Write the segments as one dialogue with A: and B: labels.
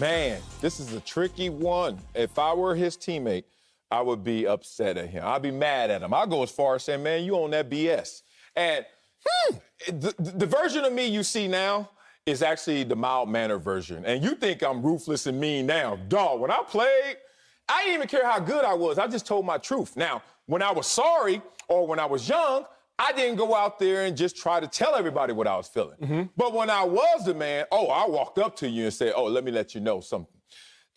A: Man, this is a tricky one. If I were his teammate, I would be upset at him. I'd be mad at him. I'd go as far as saying, man, you own that BS. And the version of me you see now is actually the mild-mannered version. And you think I'm ruthless and mean now. Dog, when I played, I didn't even care how good I was. I just told my truth. Now, when I was sorry or when I was young, I didn't go out there and just try to tell everybody what I was feeling. Mm-hmm. But when I was the man, I walked up to you and said, let me let you know something.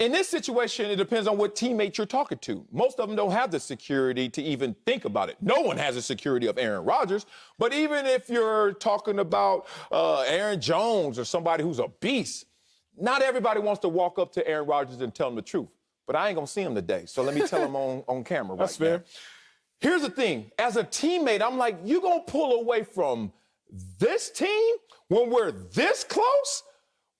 A: In this situation, it depends on what teammate you're talking to. Most of them don't have the security to even think about it. No one has the security of Aaron Rodgers. But even if you're talking about Aaron Jones or somebody who's a beast, not everybody wants to walk up to Aaron Rodgers and tell him the truth. But I ain't going to see him today, so let me tell him on camera right now. That's fair. Here's the thing. As a teammate, I'm like, you going to pull away from this team when we're this close?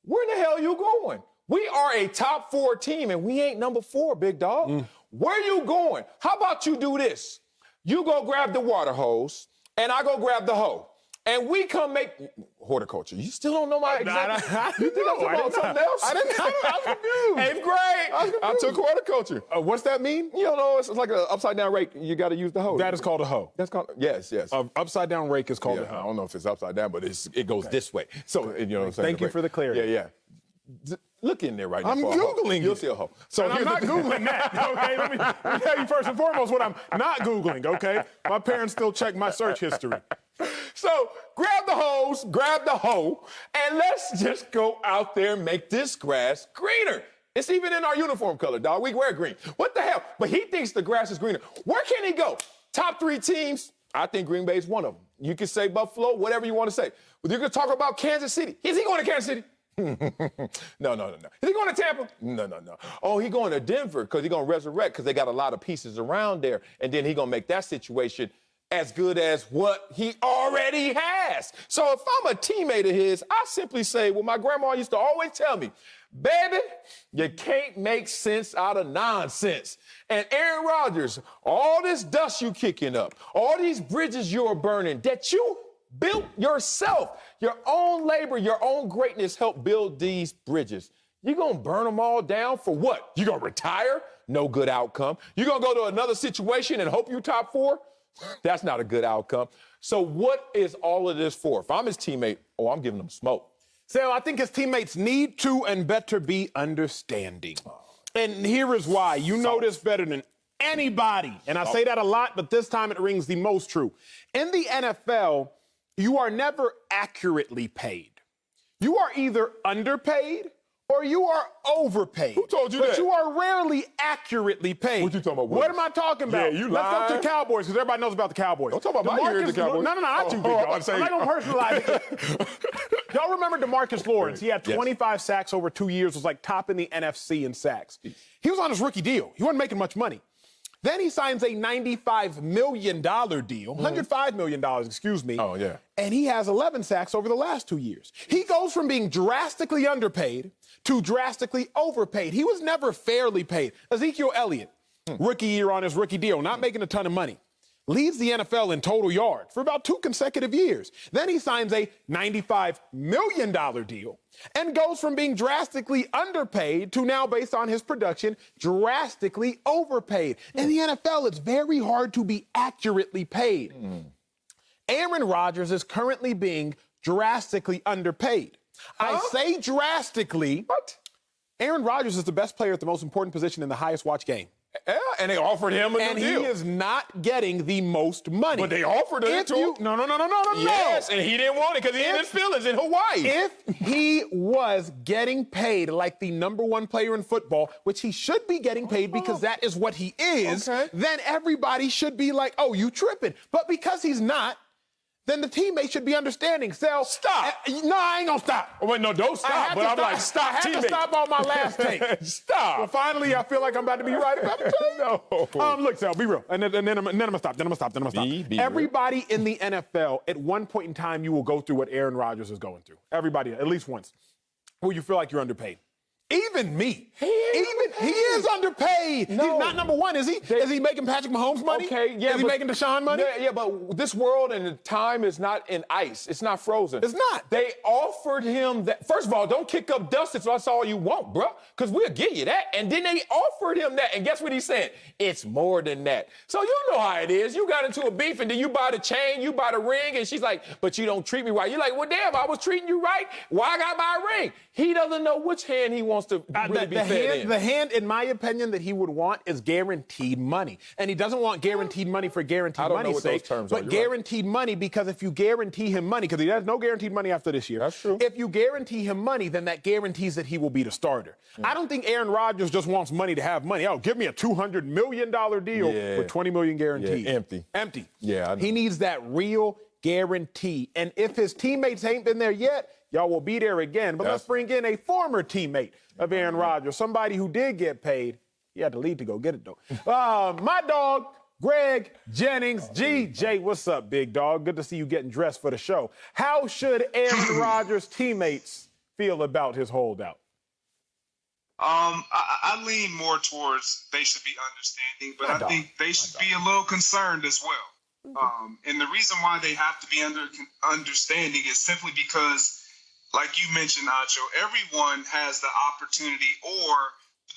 A: Where in the hell are you going? We are a top 4 team, and we ain't number 4, big dog. Where you going? How about you do this? You go grab the water hose, and I go grab the hoe. And we come make horticulture. You still don't know my exact. You think I'm talking about something else? I didn't know. I was confused. 8th grade. I took horticulture.
B: What's that mean?
A: You don't know. It's like an upside down rake. You got to use the hoe.
B: That is called a hoe.
A: That's called yes.
B: Upside down rake is called a hoe.
A: I don't know if it's upside down, but it goes this way. So you know what I'm saying.
B: Thank you for the clarity.
A: Yeah. Look in there right now.
B: I'm Googling
A: You'll see a hoe.
B: So I'm not Googling that, okay? Let me tell you first and foremost what I'm not Googling, okay? My parents still check my search history.
A: So grab the hose, grab the hoe, and let's just go out there and make this grass greener. It's even in our uniform color, dog. We wear green. What the hell? But he thinks the grass is greener. Where can he go? Top 3 teams, I think Green Bay is one of them. You can say Buffalo, whatever you want to say. But you can talk about Kansas City. Is he going to Kansas City? No. Is he going to Tampa? No. Oh, he going to Denver because he's going to resurrect because they got a lot of pieces around there. And then he's going to make that situation as good as what he already has. So if I'm a teammate of his, I simply say, well, my grandma used to always tell me, baby, you can't make sense out of nonsense. And Aaron Rodgers, all this dust you kicking up, all these bridges you're burning that you built yourself, your own labor, your own greatness helped build these bridges. You're going to burn them all down for what? You going to retire? No good outcome. You're going to go to another situation and hope you top 4? That's not a good outcome. So what is all of this for? If I'm his teammate, I'm giving him smoke.
B: So I think his teammates need to and better be understanding. And here is why. You know this better than anybody. And I say that a lot, but this time it rings the most true. In the NFL, you are never accurately paid. You are either underpaid or you are overpaid.
A: Who told you
B: but
A: that?
B: But you are rarely accurately paid.
A: What you talking about?
B: What am I talking about?
A: Yeah, you
B: Let's
A: lying.
B: go to the Cowboys, because everybody knows about the Cowboys.
A: Don't talk about my year at the Cowboys.
B: No, not you, big dog. I'm not going to personalize it. Y'all remember DeMarcus Lawrence? He had 25 sacks over 2 years, was like top in the NFC in sacks. He was on his rookie deal. He wasn't making much money. Then he signs a $95 million deal, $105 million, excuse me.
A: Oh, yeah.
B: And he has 11 sacks over the last 2 years. He goes from being drastically underpaid to drastically overpaid. He was never fairly paid. Ezekiel Elliott, rookie year on his rookie deal, not making a ton of money. Leads the NFL in total yards for about 2 consecutive years. Then he signs a $95 million deal and goes from being drastically underpaid to now, based on his production, drastically overpaid. In the NFL, it's very hard to be accurately paid. Aaron Rodgers is currently being drastically underpaid. I say drastically.
A: What?
B: Aaron Rodgers is the best player at the most important position in the highest watch game.
A: Yeah, and they offered him a new deal.
B: And he is not getting the most money.
A: But they offered it to him.
B: No.
A: Yes, and he didn't want it because he had his feelings in Hawaii.
B: If he was getting paid like the #1 player in football, which he should be getting paid because that is what he is, then everybody should be like, oh, you tripping. But because he's not, then the teammates should be understanding.
A: Stop.
B: No, I ain't gonna stop.
A: Wait, no, don't stop. But I'm like, stop,
B: I had
A: teammate.
B: to stop on my last take.
A: Stop.
B: Well, finally, I feel like I'm about to be right about the take.
A: No.
B: Look, Sal, be real. And then I'm gonna stop.
A: Be
B: Everybody in the NFL, at one point in time, you will go through what Aaron Rodgers is going through. Everybody, at least once. Where you feel like you're underpaid. Even me.
A: He
B: is underpaid.
A: No.
B: He's not number one, is he? Is he making Patrick Mahomes money?
A: Okay, yeah.
B: Is he making Deshaun money?
A: Yeah, but this world and the time is not in ice. It's not frozen.
B: It's not.
A: They offered him that. First of all, don't kick up dust if that's all you want, bro, because we'll give you that. And then they offered him that. And guess what he said? It's more than that. So you know how it is. You got into a beef and then you buy the chain, you buy the ring, and she's like, but you don't treat me right. You're like, well, damn, I was treating you right. Why I got to buy a ring? He doesn't know which hand he wants to really be fed in.
B: The hand, in my opinion, that he would want is guaranteed money. And he doesn't want guaranteed money for guaranteed money's sake, but guaranteed money because if you guarantee him money, because he has no guaranteed money after this year.
A: That's true.
B: If you guarantee him money, then that guarantees that he will be the starter. I don't think Aaron Rodgers just wants money to have money. Oh, give me a $200 million deal with $20 million guaranteed.
A: Yeah,
B: empty.
A: Yeah, I know.
B: He needs that real guarantee. And if his teammates ain't been there yet, y'all will be there again. But let's bring in a former teammate of Aaron Rodgers, somebody who did get paid. He had to leave to go get it, though. My dog, Greg Jennings. GJ, what's up, big dog? Good to see you getting dressed for the show. How should Aaron Rodgers' teammates feel about his holdout?
C: I lean more towards they should be understanding, but I think they should be a little concerned as well. And the reason why they have to be understanding is simply because, like you mentioned, Acho, everyone has the opportunity or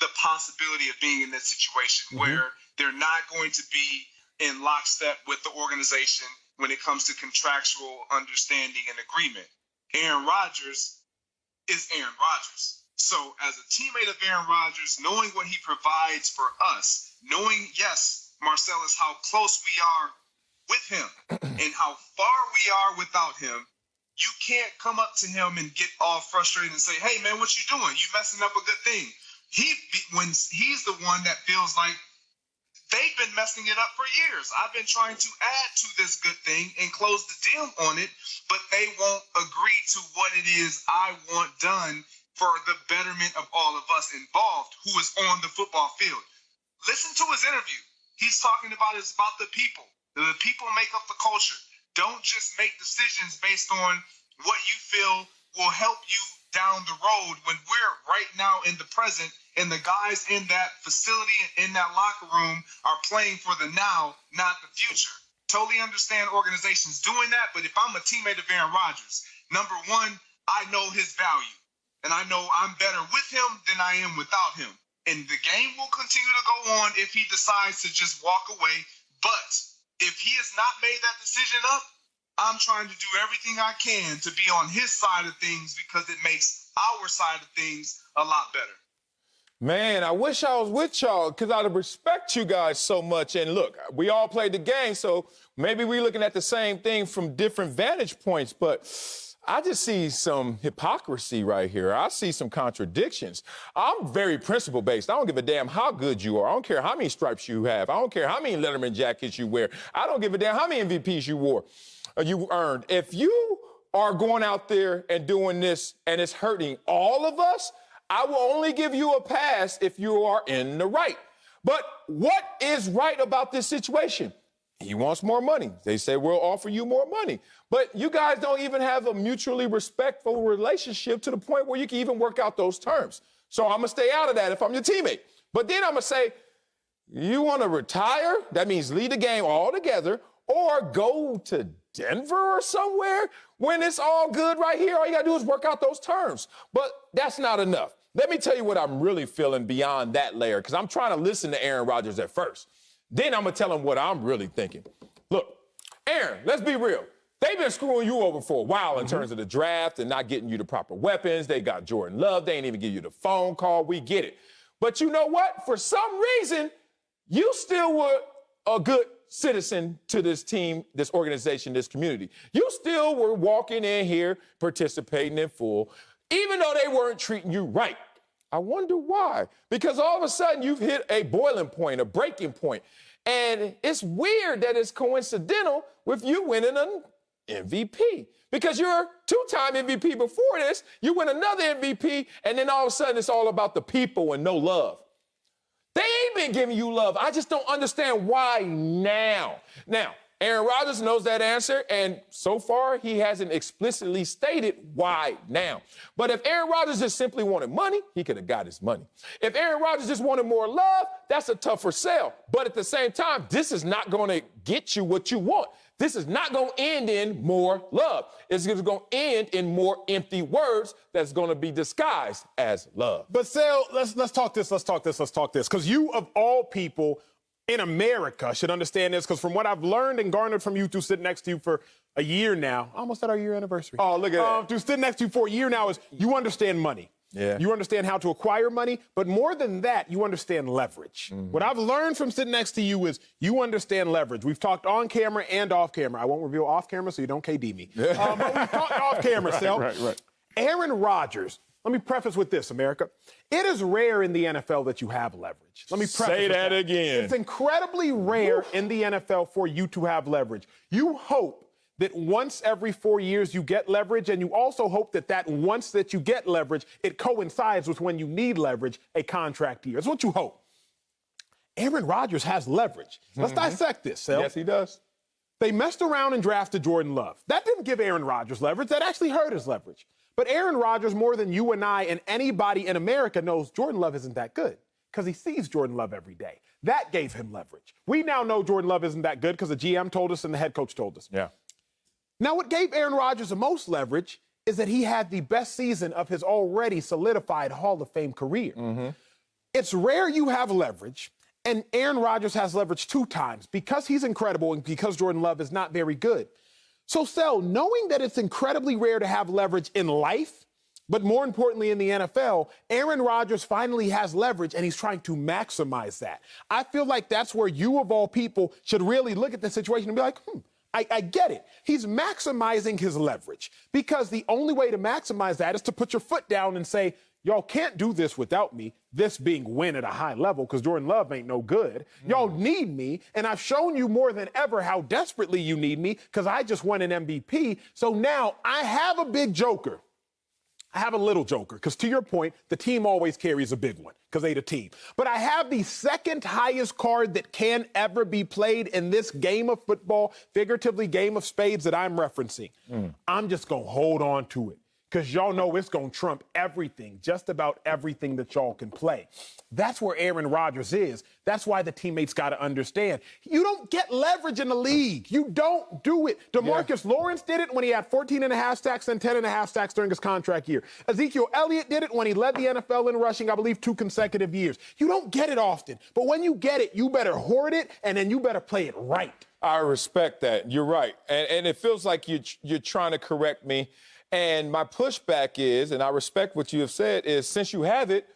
C: the possibility of being in this situation where they're not going to be in lockstep with the organization when it comes to contractual understanding and agreement. Aaron Rodgers is Aaron Rodgers. So as a teammate of Aaron Rodgers, knowing what he provides for us, knowing, yes, Marcellus, how close we are with him and how far we are without him, you can't come up to him and get all frustrated and say, hey, man, what you doing? You messing up a good thing. When he's the one that feels like they've been messing it up for years. I've been trying to add to this good thing and close the deal on it, but they won't agree to what it is I want done for the betterment of all of us involved who is on the football field. Listen to his interview. He's talking about it's about the people. The people make up the culture. Don't just make decisions based on what you feel will help you down the road when we're right now in the present and the guys in that facility and in that locker room are playing for the now, not the future. Totally understand organizations doing that, but if I'm a teammate of Aaron Rodgers, number one, I know his value. And I know I'm better with him than I am without him. And the game will continue to go on if he decides to just walk away. But if he has not made that decision up, I'm trying to do everything I can to be on his side of things because it makes our side of things a lot better.
A: Man, I wish I was with y'all because I respect you guys so much. And look, we all played the game, so maybe we're looking at the same thing from different vantage points. But I just see some hypocrisy right here. I see some contradictions. I'm very principle-based. I don't give a damn how good you are. I don't care how many stripes you have. I don't care how many Letterman jackets you wear. I don't give a damn how many MVPs you earned. If you are going out there and doing this and it's hurting all of us, I will only give you a pass if you are in the right. But what is right about this situation? He wants more money. They say, we'll offer you more money. But you guys don't even have a mutually respectful relationship to the point where you can even work out those terms. So I'm going to stay out of that if I'm your teammate. But then I'm going to say, you want to retire? That means leave the game altogether or go to Denver or somewhere when it's all good right here. All you got to do is work out those terms. But that's not enough. Let me tell you what I'm really feeling beyond that layer, because I'm trying to listen to Aaron Rodgers at first. Then I'm going to tell him what I'm really thinking. Look, Aaron, let's be real. They've been screwing you over for a while in terms of the draft and not getting you the proper weapons. They got Jordan Love. They ain't even give you the phone call. We get it. But you know what? For some reason, you still were a good citizen to this team, this organization, this community. You still were walking in here, participating in full, even though they weren't treating you right. I wonder why. Because all of a sudden you've hit a boiling point, a breaking point. And it's weird that it's coincidental with you winning an MVP. Because you're a two-time MVP before this, you win another MVP, and then all of a sudden it's all about the people and no love. They ain't been giving you love. I just don't understand why now. Now, Aaron Rodgers knows that answer, and so far he hasn't explicitly stated why now. But if Aaron Rodgers just simply wanted money, he could have got his money. If Aaron Rodgers just wanted more love, that's a tougher sell. But at the same time, this is not going to get you what you want. This is not going to end in more love. It's going to end in more empty words that's going to be disguised as love.
B: But Sal, let's talk this. Because you, of all people in America, should understand this. Because from what I've learned and garnered from you two sitting next to you for a year now, almost at our year anniversary.
A: Oh, look at that.
B: To sit next to you for a year now is you understand money.
A: Yeah.
B: You understand how to acquire money, but more than that, you understand leverage. Mm-hmm. What I've learned from sitting next to you is you understand leverage. We've talked on camera and off camera. I won't reveal off camera so you don't KD me. But we've talked off camera, Sal.
A: Right.
B: Aaron Rodgers, let me preface with this, America. It is rare in the NFL that you have leverage. Let me preface
A: Say that
B: with
A: again.
B: It's incredibly rare in the NFL for you to have leverage. You hope that once every 4 years you get leverage, and you also hope that once that you get leverage, it coincides with when you need leverage, a contract year. That's what you hope. Aaron Rodgers has leverage. Let's dissect this, Sal.
A: Yes, he does.
B: They messed around and drafted Jordan Love. That didn't give Aaron Rodgers leverage. That actually hurt his leverage. But Aaron Rodgers, more than you and I and anybody in America knows, Jordan Love isn't that good because he sees Jordan Love every day. That gave him leverage. We now know Jordan Love isn't that good because the GM told us and the head coach told us.
A: Yeah.
B: Now, what gave Aaron Rodgers the most leverage is that he had the best season of his already solidified Hall of Fame career. Mm-hmm. It's rare you have leverage, and Aaron Rodgers has leverage 2 times because he's incredible and because Jordan Love is not very good. So, Sel, knowing that it's incredibly rare to have leverage in life, but more importantly in the NFL, Aaron Rodgers finally has leverage, and he's trying to maximize that. I feel like that's where you, of all people, should really look at the situation and be like, I get it. He's maximizing his leverage because the only way to maximize that is to put your foot down and say, y'all can't do this without me, this being win at a high level because Jordan Love ain't no good. Y'all need me, and I've shown you more than ever how desperately you need me because I just won an MVP. So now I have a big joker. I have a little joker because, to your point, the team always carries a big one because they the team. But I have the second highest card that can ever be played in this game of football, figuratively game of spades that I'm referencing. I'm just going to hold on to it because y'all know it's going to trump everything, just about everything that y'all can play. That's where Aaron Rodgers is. That's why the teammates got to understand. You don't get leverage in the league. You don't do it. DeMarcus Lawrence did it when he had 14.5 sacks and 10.5 sacks during his contract year. Ezekiel Elliott did it when he led the NFL in rushing, I believe, 2 consecutive years. You don't get it often. But when you get it, you better hoard it, and then you better play it right.
A: I respect that. You're right. And it feels like you're trying to correct me. And my pushback is, and I respect what you have said, is since you have it,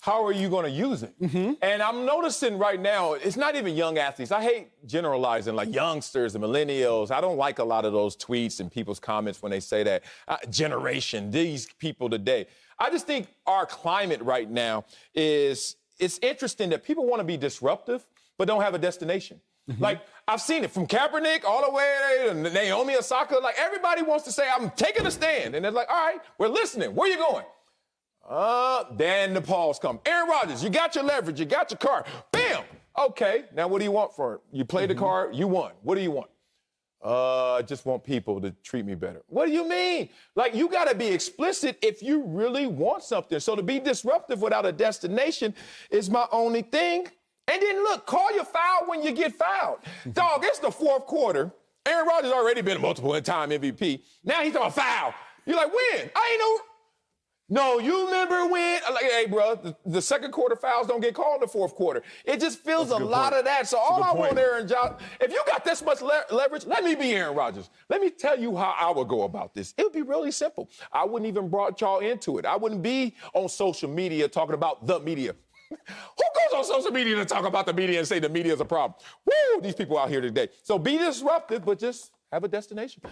A: how are you going to use it? Mm-hmm. And I'm noticing right now, it's not even young athletes. I hate generalizing like youngsters and millennials. I don't like a lot of those tweets and people's comments when they say that generation, these people today. I just think our climate right now it's interesting that people want to be disruptive, but don't have a destination. Mm-hmm. Like, I've seen it from Kaepernick all the way to Naomi Osaka. Like, everybody wants to say, I'm taking a stand. And they're like, all right, we're listening. Where you going? Then the pause come. Aaron Rodgers, you got your leverage. You got your card. Bam! Okay, now what do you want for it? You played the card. You won. What do you want? I just want people to treat me better. What do you mean? Like, you got to be explicit if you really want something. So to be disruptive without a destination is my only thing. And then, look, call your foul when you get fouled. Dog, it's the 4th quarter. Aaron Rodgers already been a multiple-time MVP. Now he's on foul. You're like, when? I ain't know. No, you remember when? Like, hey, bro, the second quarter fouls don't get called in the 4th quarter. It just feels a lot of that. So all I want, Aaron Rodgers, if you got this much leverage, let me be Aaron Rodgers. Let me tell you how I would go about this. It would be really simple. I wouldn't even brought y'all into it. I wouldn't be on social media talking about the media. Who goes on social media to talk about the media and say the media is a problem? Woo, these people out here today. So be disruptive, but just have a destination.